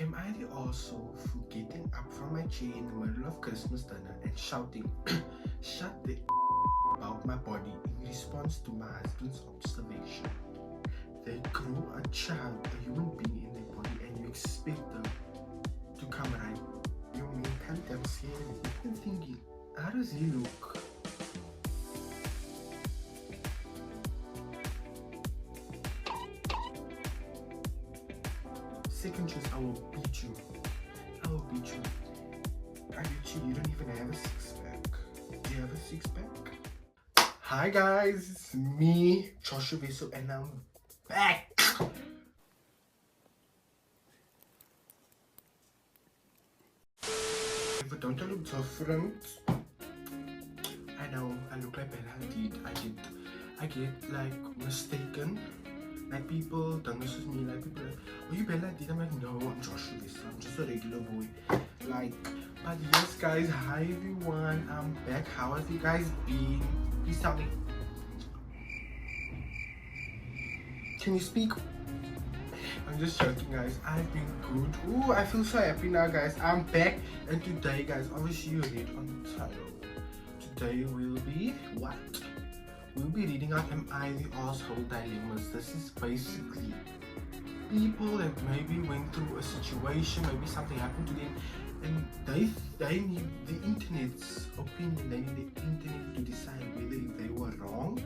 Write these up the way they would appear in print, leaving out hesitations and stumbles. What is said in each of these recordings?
Am I the also for getting up from my chair in the middle of Christmas dinner and shouting, shut the about my body in response to my husband's observation? They grew a child, a human being in their body, and you expect them to come right. You mean can't them see anything? I'm thinking, how does he look? Second choice, I will beat you. I will beat you. I bet you don't even have a six pack. Do you have a six pack? Hi guys, it's me, Joshua Veso, and I'm back. If I don't look different, I know I look like Bella Hadid. I get like mistaken. Like people don't know me. Like people like, oh you Bella Hadid? I'm like, no, I'm Joshua Veso. I'm just a regular boy. Like, but yes guys, hi everyone. I'm back. How have you guys been? Please tell me. Can you speak? I'm just joking guys, I've been good. Ooh, I feel so happy now guys. I'm back, and today guys, obviously you read on the title. Today we'll be what? We'll be reading out Am I the Asshole Dilemmas. This is basically people that maybe went through a situation, maybe something happened to them, and they need the internet's opinion, they need the internet to decide whether they were wrong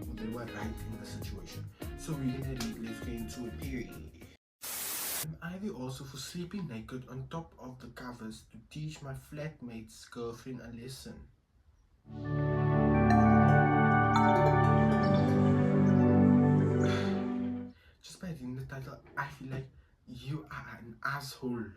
or they were right in the situation. So we're gonna read, let's get into it, period. Am I the also for sleeping naked on top of the covers to teach my flatmate's girlfriend a lesson? Just by reading the title, I feel like you are an asshole.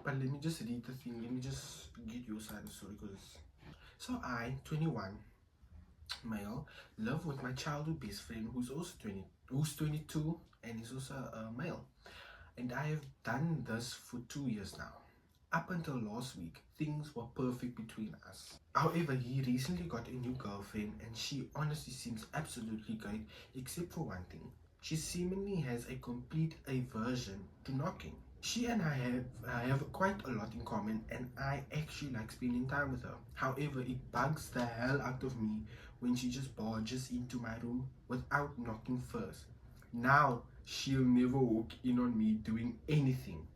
But let me just read the thing, let me just get your side of the story. So I, 21, male, live with my childhood best friend who's also 22 and is also a male. And I have done this for 2 years now. Up until last week, things were perfect between us. However, he recently got a new girlfriend and she honestly seems absolutely great, except for one thing. She seemingly has a complete aversion to knocking. She and I have quite a lot in common and I actually like spending time with her. However, it bugs the hell out of me when she just barges into my room without knocking first. Now, she'll never walk in on me doing anything.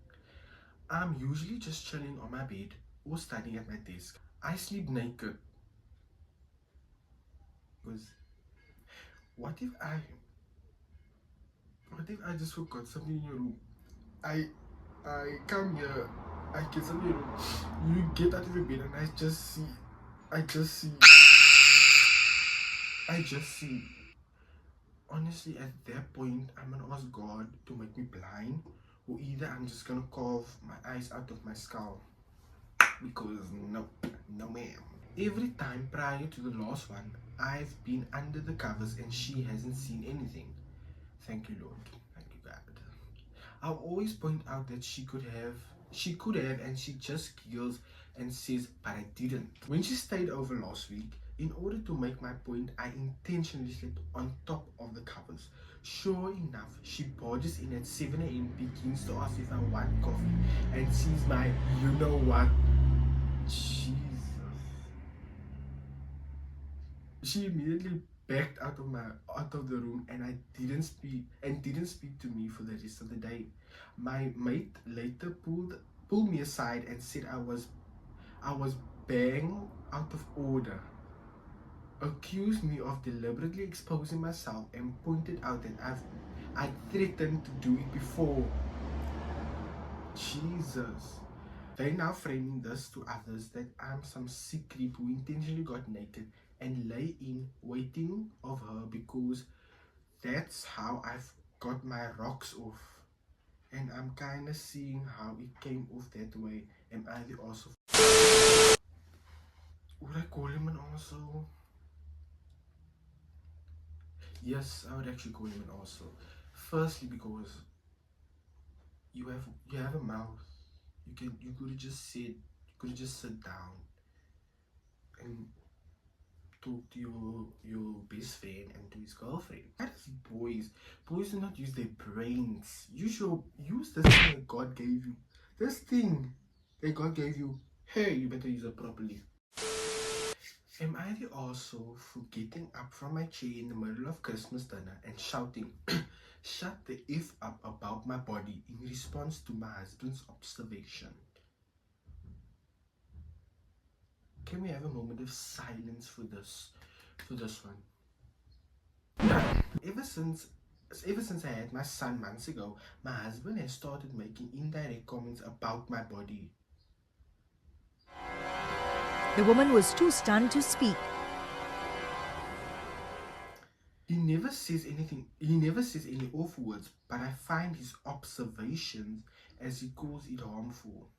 I'm usually just chilling on my bed or studying at my desk. I sleep naked. Because what if I just forgot something in your room? I come here, I get something in your room. You get out of your bed and I just see. Honestly, at that point, I'm gonna ask God to make me blind, or either I'm just gonna carve my eyes out of my skull. Because no ma'am. Every time prior to the last one, I've been under the covers and she hasn't seen anything. Thank you, Lord. Thank you, God. I'll always point out that she could have, and she just giggles and says, but I didn't. When she stayed over last week, in order to make my point, I intentionally slept on top of the covers. Sure enough, she barges in at 7 a.m, begins to ask if I want coffee, and sees my, you know what? Jesus. She immediately backed out of the room and didn't speak to me for the rest of the day. My mate later pulled me aside and said I was bang out of order, accused me of deliberately exposing myself, and pointed out that I threatened to do it before. Jesus. They now framing this to others that I'm some sick creep who intentionally got naked and lay in waiting of her because that's how I've got my rocks off. And I'm kinda seeing how it came off that way. Am I the asshole? Would I call him an asshole? Yes, I would actually call him an asshole. Firstly, because you have a mouth. You could have just sit down and talk to your best friend and to his girlfriend. That is boys do not use their brains. Use the thing that God gave you. This thing that God gave you, hey, you better use it properly. Am I the also for getting up from my chair in the middle of Christmas dinner and shouting, shut the F up about my body in response to my husband's observation? Can we have a moment of silence for this one? Ever since I had my son months ago, my husband has started making indirect comments about my body. The woman was too stunned to speak. He never says anything. He never says any awful words, but I find his observations, as he calls it, harmful.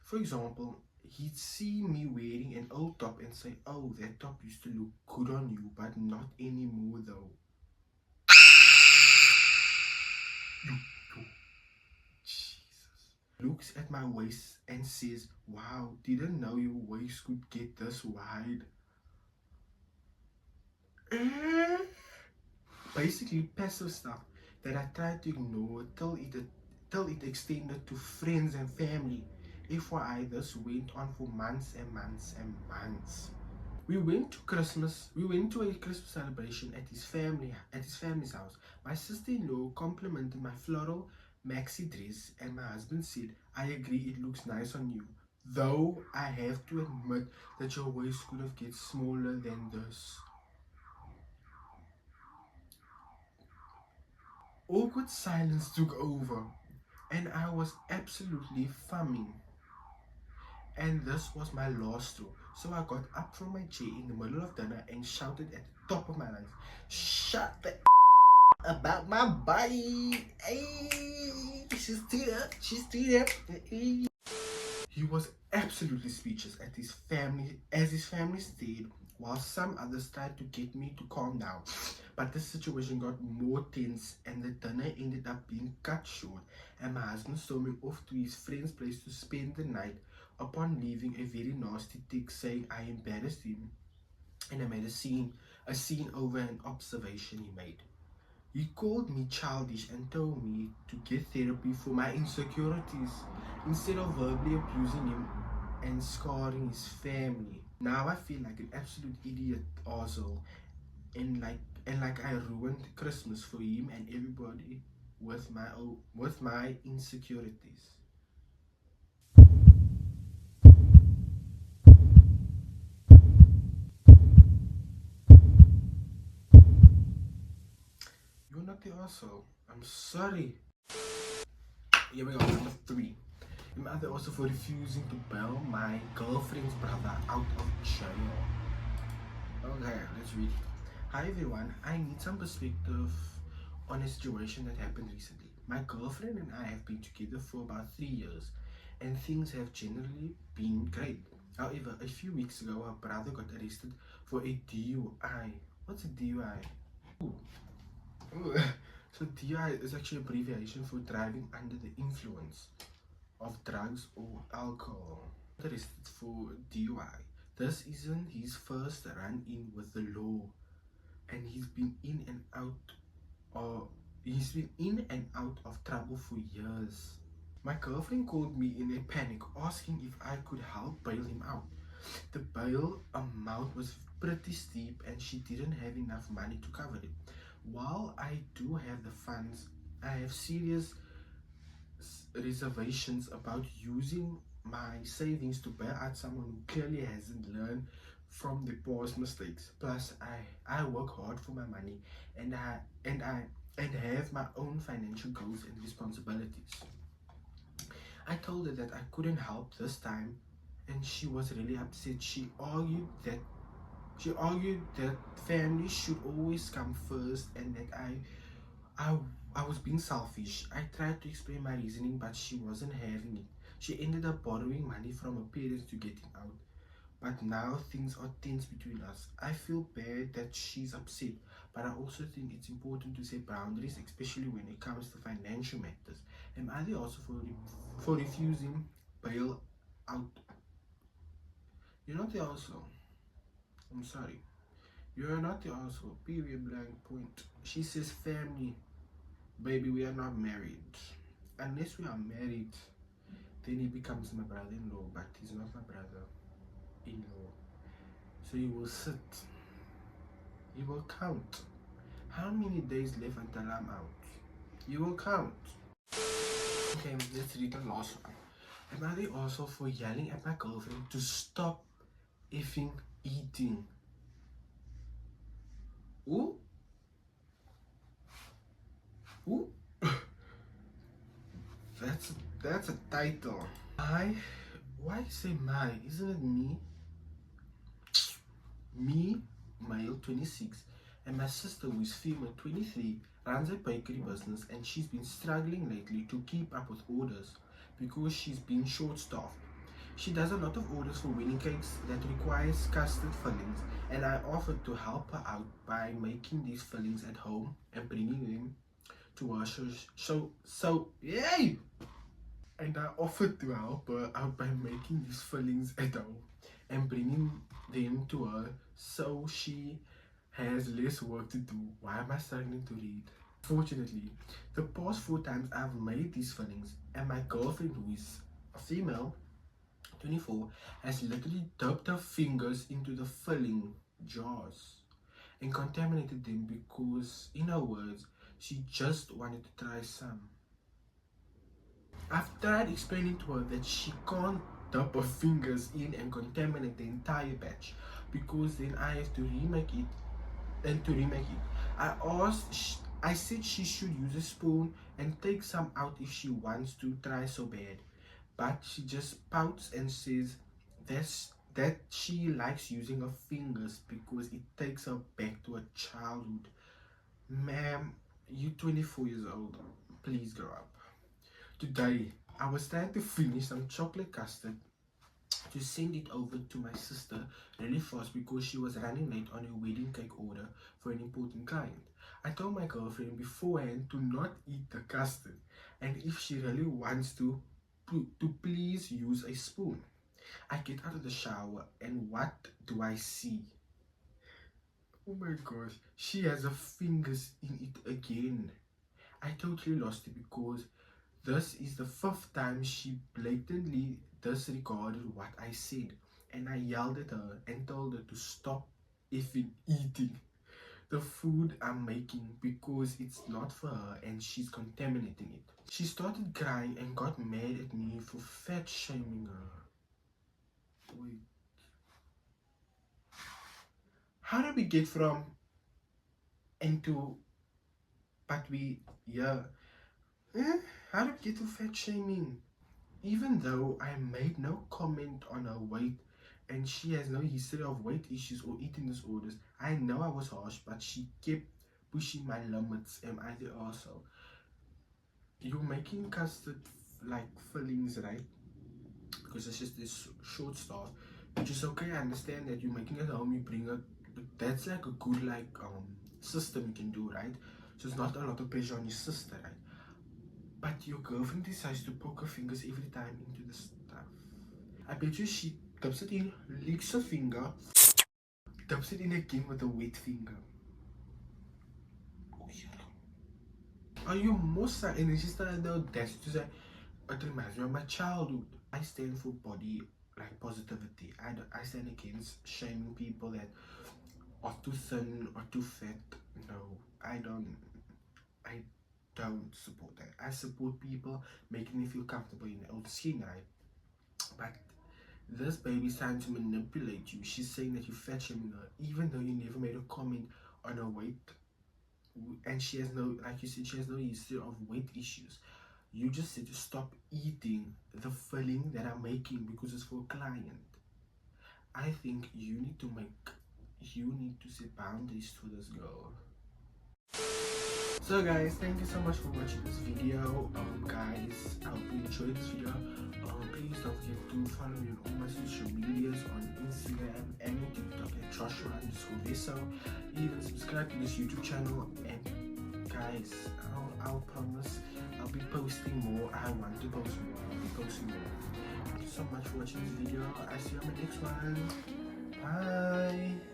For example, he'd see me wearing an old top and say, "Oh, that top used to look good on you, but not anymore though." Jesus. Looks at my waist and says, "Wow, didn't know your waist could get this wide." Basically passive stuff that I tried to ignore till it extended to friends and family. FYI, this went on for months and months and months. We went to a Christmas celebration at his family's house. My sister-in-law complimented my floral maxi dress and my husband said, "I agree, it looks nice on you. Though I have to admit that your waist could have get smaller than this." Awkward silence took over, and I was absolutely fumming. And this was my last straw. So I got up from my chair in the middle of dinner and shouted at the top of my lungs, "Shut the about my body! Hey, she's still up, Hey." He was absolutely speechless at his family stared, while some others tried to get me to calm down. But the situation got more tense and the dinner ended up being cut short, and my husband storming off to his friend's place to spend the night. Upon leaving, a very nasty text saying I embarrassed him and I made a scene over an observation he made. He called me childish and told me to get therapy for my insecurities instead of verbally abusing him and scarring his family. Now I feel like an absolute idiot also, and like I ruined Christmas for him and everybody with my insecurities. You're not the asshole. I'm sorry. Here we go, number 3. Am I the also for refusing to bail my girlfriend's brother out of jail? Okay, let's read it. Hi everyone, I need some perspective on a situation that happened recently. My girlfriend and I have been together for about 3 years and things have generally been great. However, a few weeks ago, her brother got arrested for a DUI. What's a DUI? Ooh. So DUI is actually an abbreviation for driving under the influence of drugs or alcohol. Arrested for DUI. This isn't his first run in with the law, and he's been in and out of trouble for years. My girlfriend called me in a panic asking if I could help bail him out. The bail amount was pretty steep and she didn't have enough money to cover it. While I do have the funds, I have serious reservations about using my savings to bail out someone who clearly hasn't learned from the past mistakes. Plus, I work hard for my money and have my own financial goals and responsibilities. I told her that I couldn't help this time, and she was really upset. She argued that family should always come first and that I was being selfish. I tried to explain my reasoning, but she wasn't having it. She ended up borrowing money from her parents to get him out. But now things are tense between us. I feel bad that she's upset, but I also think it's important to set boundaries, especially when it comes to financial matters. Am I the also for refusing bail out? You're not the also. I'm sorry. You're not the also. Period blank point. She says family. Baby, we are not married. Unless we are married, then he becomes my brother-in-law, but he's not my brother-in-law. So he will sit, he will count how many days left until I'm out. You will count. Okay, let's read the last one. Am I the asshole for yelling at my girlfriend to stop effing eating? Ooh? Ooh? That's a title. Why say my? Isn't it me? Me, male 26, and my sister who is female 23 runs a bakery business, and she's been struggling lately to keep up with orders because she's been short-staffed. She does a lot of orders for wedding cakes that requires custard fillings, and I offered to help her out by making these fillings at home and bringing them to her. Yay! And I offered to help her out by making these fillings at home and bringing them to her, so she has less work to do. Why am I struggling to read? Fortunately, the past 4 times I've made these fillings, and my girlfriend, who is a female 24, has literally dipped her fingers into the filling jars and contaminated them because, in her words, she just wanted to try some. I've tried explaining to her that she can't dip her fingers in and contaminate the entire batch, because then I have to remake it. I said she should use a spoon and take some out if she wants to try so bad, but she just pouts and says that she likes using her fingers because it takes her back to her childhood. Ma'am, you're 24 years old. Please grow up. Today, I was trying to finish some chocolate custard to send it over to my sister really fast because she was running late on a wedding cake order for an important client. I told my girlfriend beforehand to not eat the custard, and if she really wants to please use a spoon. I get out of the shower, and what do I see? Oh my gosh, she has her fingers in it again. I totally lost it because this is the 5th time she blatantly disregarded what I said, and I yelled at her and told her to stop effing eating the food I'm making because it's not for her and she's contaminating it. She started crying and got mad at me for fat shaming her. Wait. How did we get from into but we how did we get to fat shaming? Even though I made no comment on her weight and she has no history of weight issues or eating disorders, I know I was harsh, but she kept pushing my limits. Am I the arsehole? You're making custard like fillings, right? Because it's just this short staff, which is okay. I understand that you're making it at home, you bring it, but that's like a good system you can do, right? So it's not a lot of pressure on your sister, right? But your girlfriend decides to poke her fingers every time into the stuff. I bet you she dips it in, licks her finger, dips it in again with a wet finger. Oh yeah. Are you Musa? And then she started the audacity to say, it reminds me of my childhood. I stand for body positivity. I stand against shaming people that are too thin or too fat. No, I don't support that. I support people making me feel comfortable in their own skin, right? But this baby's trying to manipulate you. She's saying that you're fat shaming her, even though you never made a comment on her weight, and she has no, like you said, she has no history of weight issues. You just said to stop eating the filling that I'm making because it's for a client. I think you need to set boundaries for this girl. So guys, thank you so much for watching this video. Guys, I hope you enjoyed this video. Please don't forget to follow me on all my social medias on Instagram and TikTok at Joshua_Veso. Even subscribe to this YouTube channel, and guys, I'll promise I'll be posting more. I want to post more. I'll be posting more. Thank you so much for watching this video. I see you on my next one. Bye.